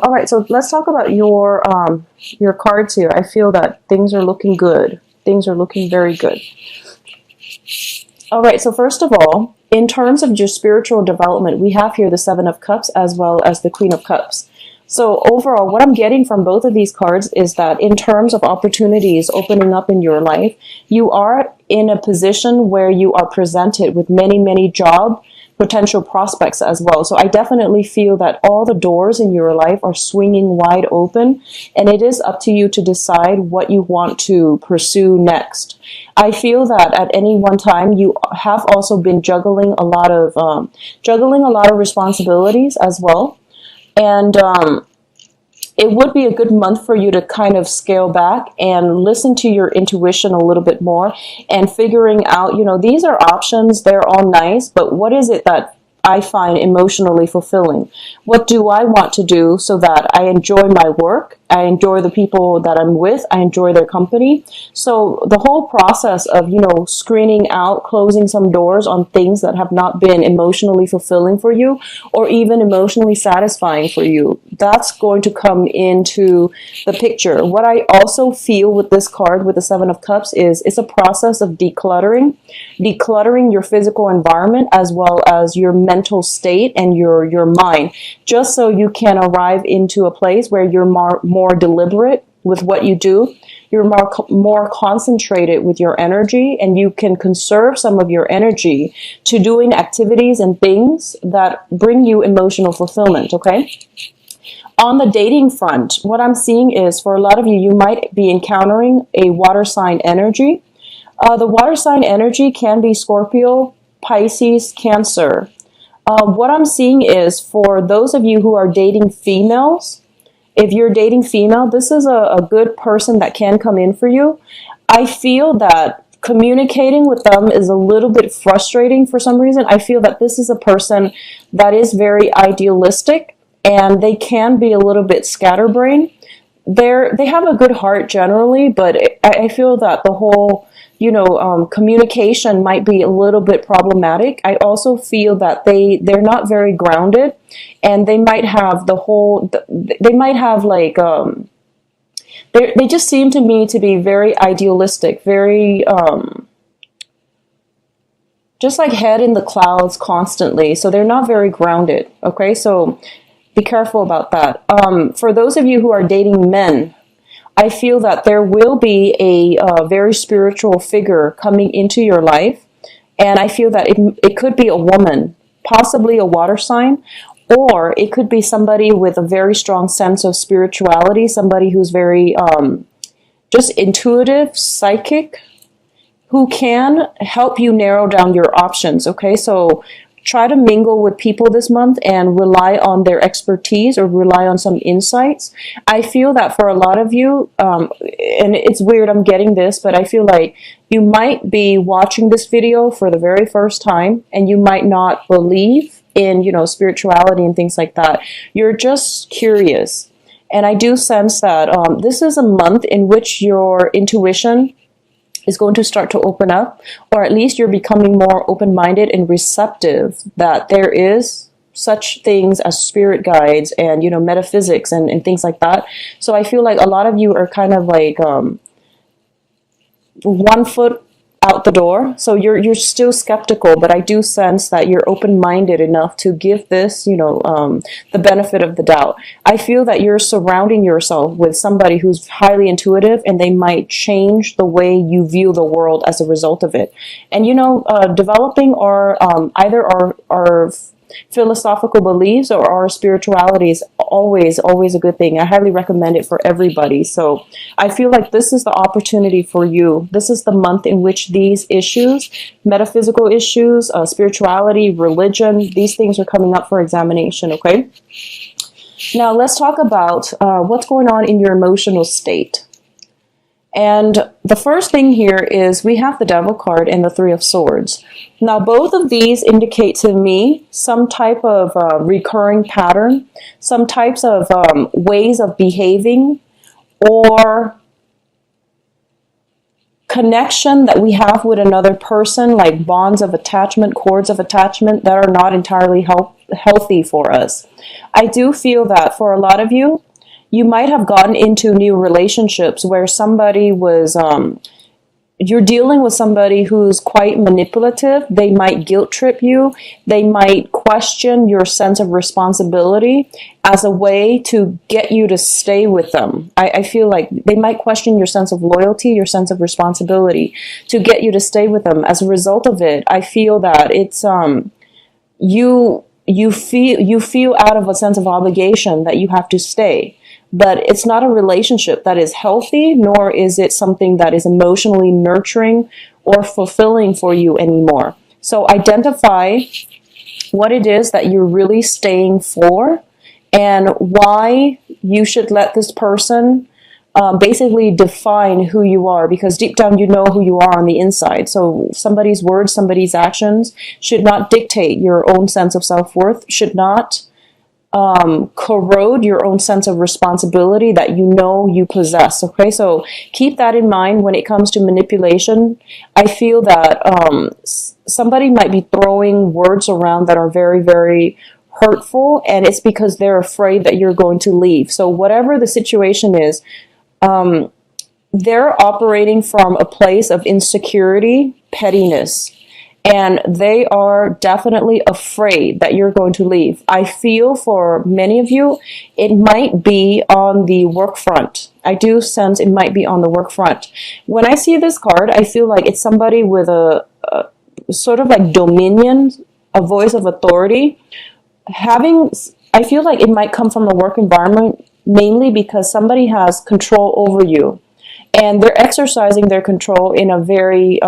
All right, so let's talk about your cards here. I feel that things are looking good. Things are looking very good. All right, so first of all, in terms of your spiritual development, we have here the Seven of Cups as well as the Queen of Cups. So overall, what I'm getting from both of these cards is that in terms of opportunities opening up in your life, you are in a position where you are presented with many, many job potential prospects as well. So I definitely feel that all the doors in your life are swinging wide open, and it is up to you to decide what you want to pursue next. I feel that at any one time you have also been juggling a lot of responsibilities as well, and it would be a good month for you to kind of scale back and listen to your intuition a little bit more and figuring out, these are options, they're all nice, but what is it that I find emotionally fulfilling? What do I want to do so that I enjoy my work? I enjoy the people that I'm with. I enjoy their company. So the whole process of, screening out, closing some doors on things that have not been emotionally fulfilling for you or even emotionally satisfying for you, that's going to come into the picture. What I also feel with this card, with the Seven of Cups, is it's a process of decluttering your physical environment as well as your mental state and your mind, just so you can arrive into a place where you're more deliberate with what you do. You're more concentrated with your energy, and you can conserve some of your energy to doing activities and things that bring you emotional fulfillment, okay? On the dating front, what I'm seeing is for a lot of you, you might be encountering a water sign energy. The water sign energy can be Scorpio, Pisces, Cancer. What I'm seeing is for those of you who are dating females, if you're dating female, this is a good person that can come in for you. I feel that communicating with them is a little bit frustrating for some reason. I feel that this is a person that is very idealistic and they can be a little bit scatterbrained. They have a good heart generally, but I feel that the whole communication might be a little bit problematic. I also feel that they're not very grounded, and they might have they just seem to me to be very idealistic, very just like head in the clouds constantly. So they're not very grounded. Okay, so be careful about that. For those of you who are dating men, I feel that there will be a very spiritual figure coming into your life, and I feel that it could be a woman, possibly a water sign, or it could be somebody with a very strong sense of spirituality, somebody who's very just intuitive, psychic, who can help you narrow down your options, okay? So try to mingle with people this month and rely on their expertise or rely on some insights. I feel that for a lot of you, and it's weird I'm getting this, but I feel like you might be watching this video for the very first time and you might not believe in, spirituality and things like that. You're just curious. And I do sense that this is a month in which your intuition is going to start to open up, or at least you're becoming more open-minded and receptive that there is such things as spirit guides and, metaphysics and things like that. So I feel like a lot of you are kind of like 1 foot out the door. So you're still skeptical, but I do sense that you're open-minded enough to give this, the benefit of the doubt. I feel that you're surrounding yourself with somebody who's highly intuitive, and they might change the way you view the world as a result of it. And, developing either our philosophical beliefs or our spirituality is always a good thing. I highly recommend it for everybody. So I feel like this is the opportunity for you. This is the month in which these issues, metaphysical issues, spirituality, religion, these things are coming up for examination, okay? Now let's talk about what's going on in your emotional state. And the first thing here is we have the Devil card and the Three of Swords. Now, both of these indicate to me some type of recurring pattern, some types of ways of behaving or connection that we have with another person, like bonds of attachment, cords of attachment that are not entirely healthy for us. I do feel that for a lot of you, you might have gotten into new relationships where somebody was, you're dealing with somebody who's quite manipulative. They might guilt trip you. They might question your sense of responsibility as a way to get you to stay with them. I feel like they might question your sense of loyalty, your sense of responsibility to get you to stay with them. As a result of it, I feel that it's, you feel out of a sense of obligation that you have to stay. But it's not a relationship that is healthy, nor is it something that is emotionally nurturing or fulfilling for you anymore. So identify what it is that you're really staying for and why you should let this person basically define who you are, because deep down you know who you are on the inside. So somebody's words, somebody's actions should not dictate your own sense of self-worth, should not corrode your own sense of responsibility that you know you possess. Okay, so keep that in mind when it comes to manipulation. I feel that somebody might be throwing words around that are very, very hurtful, and it's because they're afraid that you're going to leave. So whatever the situation is, they're operating from a place of insecurity, pettiness, and they are definitely afraid that you're going to leave. I feel for many of you, it might be on the work front. I do sense it might be on the work front. When I see this card, I feel like it's somebody with a sort of like dominion, a voice of authority. I feel like it might come from the work environment, mainly because somebody has control over you. And they're exercising their control in a very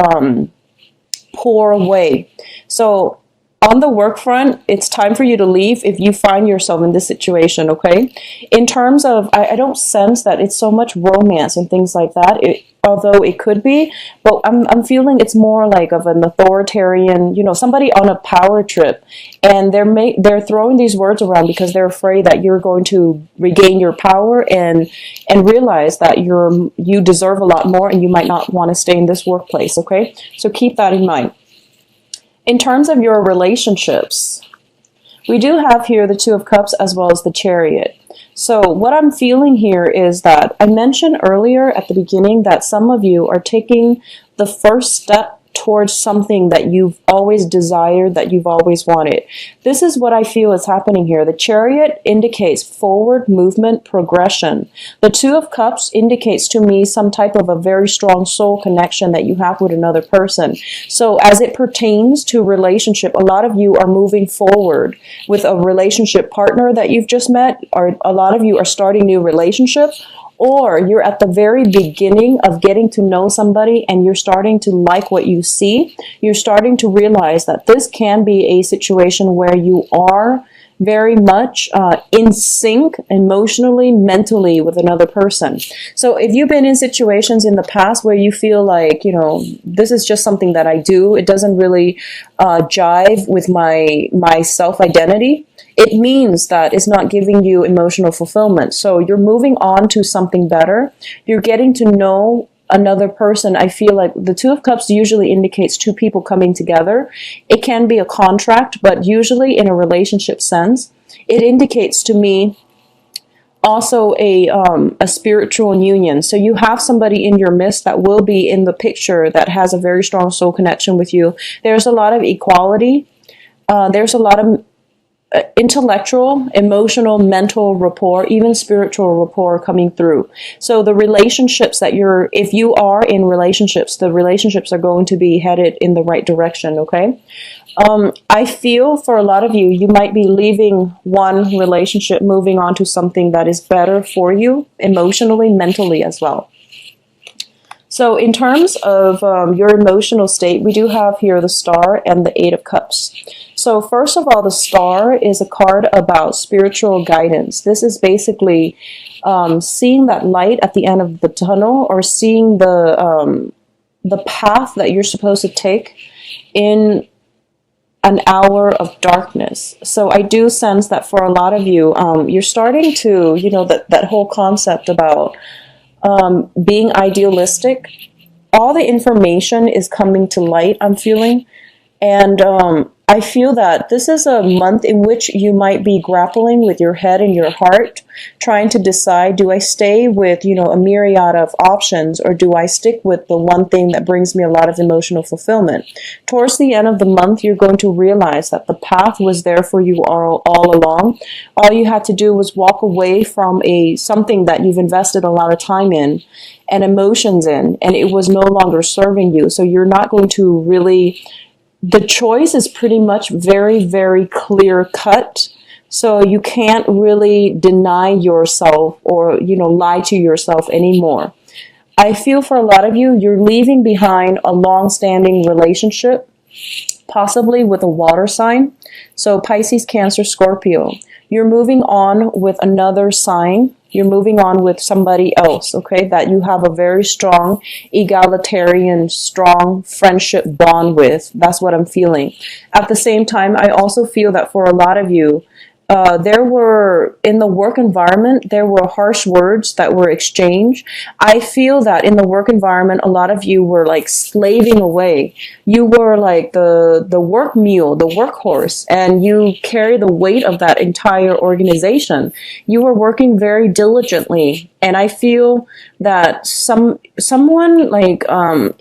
poor way. So on the work front, it's time for you to leave if you find yourself in this situation, okay? In terms of, I don't sense that it's so much romance and things like that, although it could be, but I'm feeling it's more like of an authoritarian, somebody on a power trip, and they're throwing these words around because they're afraid that you're going to regain your power and realize that you deserve a lot more and you might not want to stay in this workplace, okay? So keep that in mind. In terms of your relationships, we do have here the Two of Cups as well as the Chariot. So what I'm feeling here is that I mentioned earlier at the beginning that some of you are taking the first step towards something that you've always desired, that you've always wanted. This is what I feel is happening here. The Chariot indicates forward movement, progression. The Two of Cups indicates to me some type of a very strong soul connection that you have with another person. So as it pertains to relationship, a lot of you are moving forward with a relationship partner that you've just met, or a lot of you are starting new relationships, or you're at the very beginning of getting to know somebody and you're starting to like what you see. You're starting to realize that this can be a situation where you are very much in sync emotionally, mentally with another person. So if you've been in situations in the past where you feel like, this is just something that I do, it doesn't really jive with my self-identity, it means that it's not giving you emotional fulfillment. So you're moving on to something better. You're getting to know another person. I feel like the Two of Cups usually indicates two people coming together. It can be a contract, but usually in a relationship sense, it indicates to me also a spiritual union. So you have somebody in your midst that will be in the picture that has a very strong soul connection with you. There's a lot of equality. There's a lot of intellectual, emotional, mental rapport, even spiritual rapport coming through. So the relationships if you are in relationships, the relationships are going to be headed in the right direction, okay? I feel for a lot of you, you might be leaving one relationship, moving on to something that is better for you, emotionally, mentally as well. So in terms of your emotional state, we do have here the Star and the Eight of Cups. So first of all, the Star is a card about spiritual guidance. This is basically seeing that light at the end of the tunnel, or seeing the path that you're supposed to take in an hour of darkness. So I do sense that for a lot of you, you're starting to, that whole concept about being idealistic. All the information is coming to light, I'm feeling. And I feel that this is a month in which you might be grappling with your head and your heart, trying to decide, do I stay with, a myriad of options, or do I stick with the one thing that brings me a lot of emotional fulfillment? Towards the end of the month, you're going to realize that the path was there for you all along. All you had to do was walk away from something that you've invested a lot of time in and emotions in, and it was no longer serving you. So you're not going to really, the choice is pretty much very, very clear cut. So you can't really deny yourself or, lie to yourself anymore. I feel for a lot of you, you're leaving behind a long-standing relationship, possibly with a water sign. So Pisces, Cancer, Scorpio. You're moving on with another sign. You're moving on with somebody else, okay, that you have a very strong, egalitarian, strong friendship bond with. That's what I'm feeling. At the same time, I also feel that for a lot of you, there were, in the work environment, there were harsh words that were exchanged. I feel that in the work environment, a lot of you were like slaving away. You were like the work mule, the workhorse, and you carry the weight of that entire organization. You were working very diligently. And I feel that someone like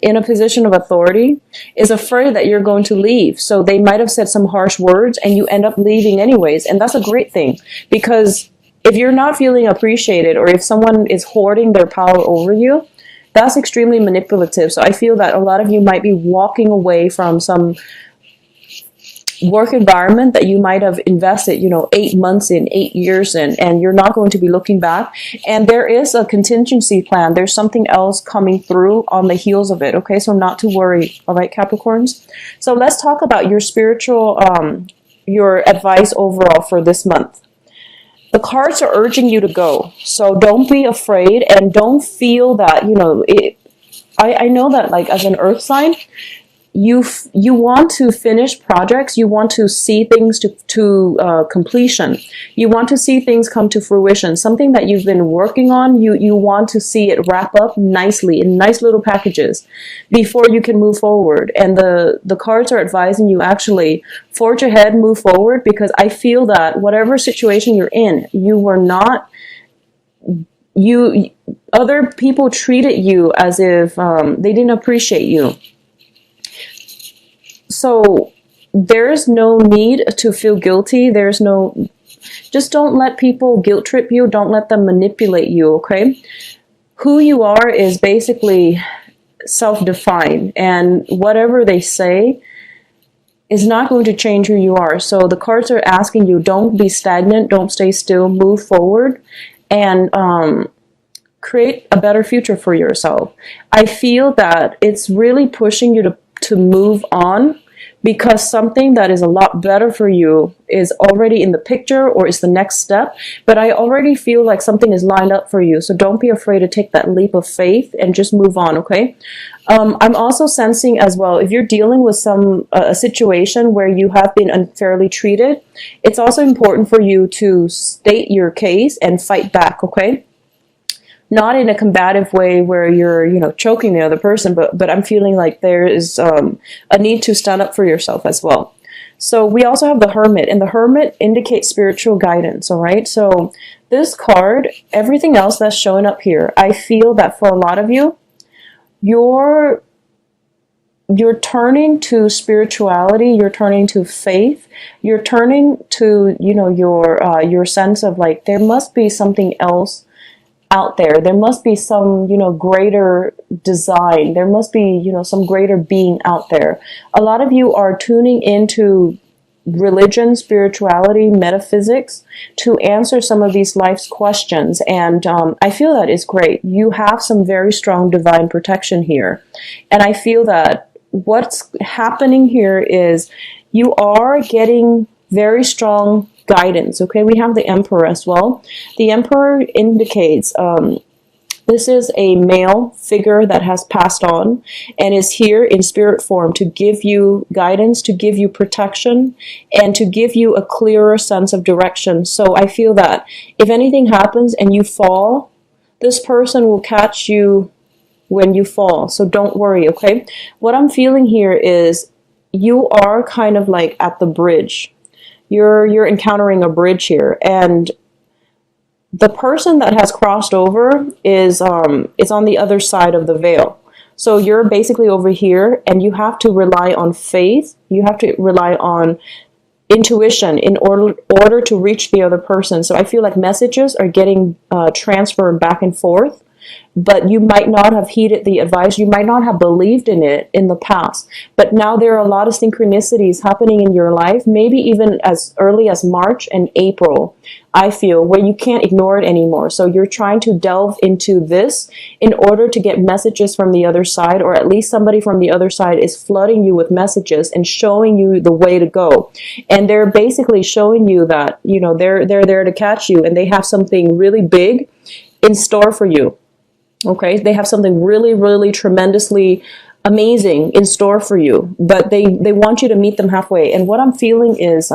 in a position of authority is afraid that you're going to leave. So they might have said some harsh words and you end up leaving anyways. And that's a great thing, because if you're not feeling appreciated, or if someone is hoarding their power over you, that's extremely manipulative. So I feel that a lot of you might be walking away from some work environment that you might have invested, 8 months in, 8 years in, and you're not going to be looking back. And there is a contingency plan. There's something else coming through on the heels of it. Okay, so not to worry. All right, Capricorns. So let's talk about your spiritual, your advice overall for this month. The cards are urging you to go. So don't be afraid, and don't feel that, I know that, like, as an earth sign, you want to finish projects, you want to see things to completion, you want to see things come to fruition. Something that you've been working on, you want to see it wrap up nicely in nice little packages before you can move forward. And the cards are advising you, actually forge ahead, move forward, because I feel that whatever situation you're in, you were not, other people treated you as if they didn't appreciate you. So there's no need to feel guilty. Just don't let people guilt trip you. Don't let them manipulate you, okay? Who you are is basically self-defined, and whatever they say is not going to change who you are. So the cards are asking you, don't be stagnant, don't stay still, move forward, and create a better future for yourself. I feel that it's really pushing you to move on, because something that is a lot better for you is already in the picture, or is the next step. But I already feel like something is lined up for you. So don't be afraid to take that leap of faith and just move on, okay? I'm also sensing as well, if you're dealing with a situation where you have been unfairly treated, it's also important for you to state your case and fight back, okay? Not in a combative way where you're, choking the other person, but I'm feeling like there is a need to stand up for yourself as well. So we also have the Hermit, and the Hermit indicates spiritual guidance, all right? So this card, everything else that's showing up here, I feel that for a lot of you, you're turning to spirituality, you're turning to faith, you're turning to, your sense of like, there must be something else out there. There must be some, greater design. There must be, some greater being out there. A lot of you are tuning into religion, spirituality, metaphysics to answer some of these life's questions. And I feel that is great. You have some very strong divine protection here. And I feel that what's happening here is you are getting very strong guidance. Okay, we have the Emperor as well. The Emperor indicates this is a male figure that has passed on and is here in spirit form to give you guidance, to give you protection, and to give you a clearer sense of direction. So I feel that if anything happens and you fall, this person will catch you when you fall. So don't worry, okay? What I'm feeling here is you are kind of like at the bridge. You're encountering a bridge here, and the person that has crossed over is on the other side of the veil. So you're basically over here, and you have to rely on faith. You have to rely on intuition in order to reach the other person. So I feel like messages are getting transferred back and forth, but you might not have heeded the advice. You might not have believed in it in the past. But now there are a lot of synchronicities happening in your life, maybe even as early as March and April, I feel, where you can't ignore it anymore. So you're trying to delve into this in order to get messages from the other side, or at least somebody from the other side is flooding you with messages and showing you the way to go. And they're basically showing you that, you know, they're there to catch you, and they have something really big in store for you. Okay, they have something really, really tremendously amazing in store for you, but they want you to meet them halfway. And what I'm feeling is,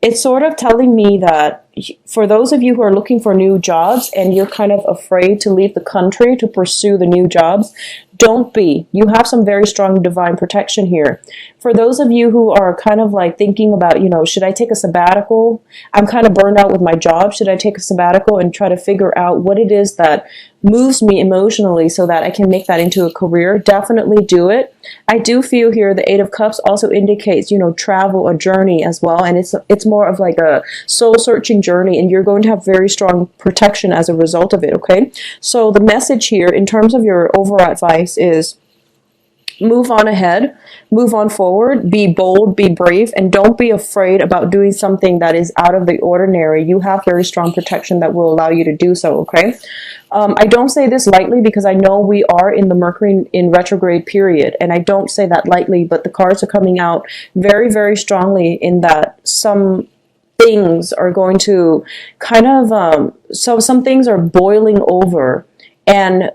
it's sort of telling me that for those of you who are looking for new jobs and you're kind of afraid to leave the country to pursue the new jobs, don't be. You have some very strong divine protection here. For those of you who are kind of like thinking about, you know, should I take a sabbatical? I'm kind of burned out with my job. Should I take a sabbatical and try to figure out what it is that moves me emotionally so that I can make that into a career? Definitely do it. I do feel here the Eight of Cups also indicates, you know, travel, a journey as well. And it's more of like a soul-searching journey, and you're going to have very strong protection as a result of it, okay? So the message here in terms of your overall advice is move on ahead, move on forward, be bold, be brave, and don't be afraid about doing something that is out of the ordinary. You have very strong protection that will allow you to do so, okay? I don't say this lightly because I know we are in the Mercury in retrograde period, and I don't say that lightly, but the cards are coming out very, very strongly in that some things are going to kind of, so some things are boiling over, and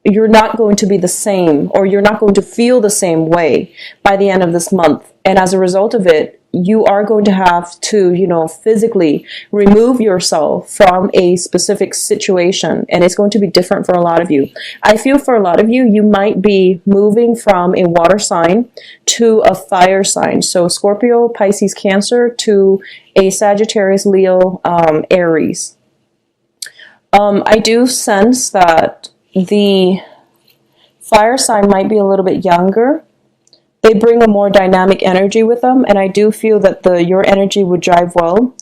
you're not going to be the same, or you're not going to feel the same way by the end of this month. And as a result of it, you are going to have to, you know, physically remove yourself from a specific situation. And it's going to be different for a lot of you. I feel for a lot of you, you might be moving from a water sign to a fire sign. So Scorpio, Pisces, Cancer to a Sagittarius, Leo, Aries. I do sense that the fire sign might be a little bit younger. They bring a more dynamic energy with them, and I do feel that your energy would jive well